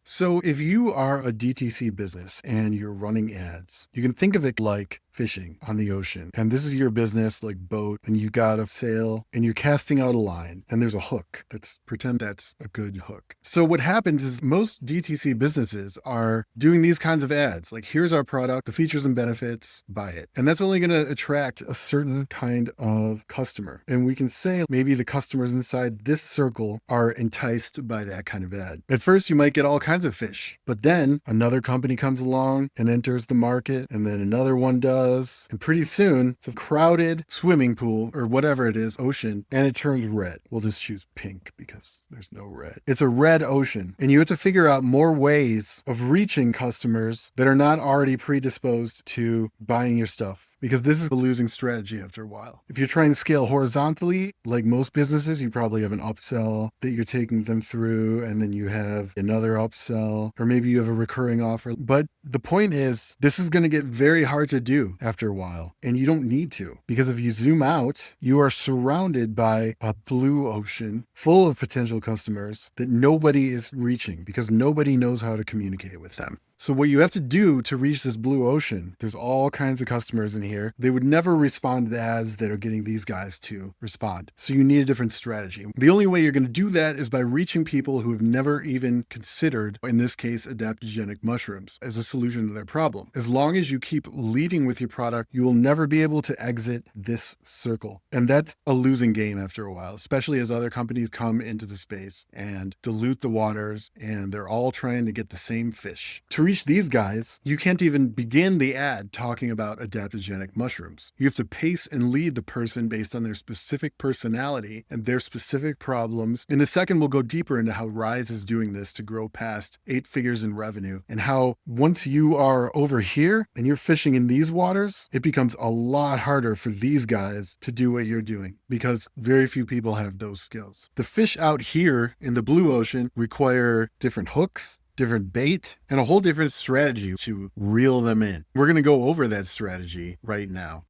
So if you are a DTC business and you're running ads, you can think of it like fishing on the ocean. And this is your business, like boat, and you got a sail and you're casting out a line and there's a hook. Pretend that's a good hook. So what happens is most DTC businesses are doing these kinds of ads. Like, here's our product, the features and benefits, buy it. And that's only going to attract a certain kind of customer. And we can say maybe the customers inside this circle are enticed by that kind of ad. At first, you might get all kinds of fish, but then another company comes along and enters the market, and then another one does. And pretty soon, it's a crowded swimming pool or whatever it is, ocean, and it turns red. We'll just choose pink because there's no red. It's a red ocean, and you have to figure out more ways of reaching customers that are not already predisposed to buying your stuff, because this is a losing strategy after a while. If you're trying to scale horizontally, like most businesses, you probably have an upsell that you're taking them through, and then you have another upsell, or maybe you have a recurring offer. But the point is, this is going to get very hard to do after a while, and you don't need to, because if you zoom out, you are surrounded by a blue ocean full of potential customers that nobody is reaching because nobody knows how to communicate with them. So what you have to do to reach this blue ocean, there's all kinds of customers in here. They would never respond to the ads that are getting these guys to respond. So you need a different strategy. The only way you're going to do that is by reaching people who have never even considered, in this case, adaptogenic mushrooms as a solution to their problem. As long as you keep leading with your product, you will never be able to exit this circle. And that's a losing game after a while, especially as other companies come into the space and dilute the waters, and they're all trying to get the same fish. To reach these guys, you can't even begin the ad talking about adaptogenic mushrooms. You have to pace and lead the person based on their specific personality and their specific problems. In a second, we'll go deeper into how Rise is doing this to grow past 8 figures in revenue, and how once you are over here and you're fishing in these waters, it becomes a lot harder for these guys to do what you're doing because very few people have those skills. The fish out here in the blue ocean require different hooks, different bait, and a whole different strategy to reel them in. We're going to go over that strategy right now.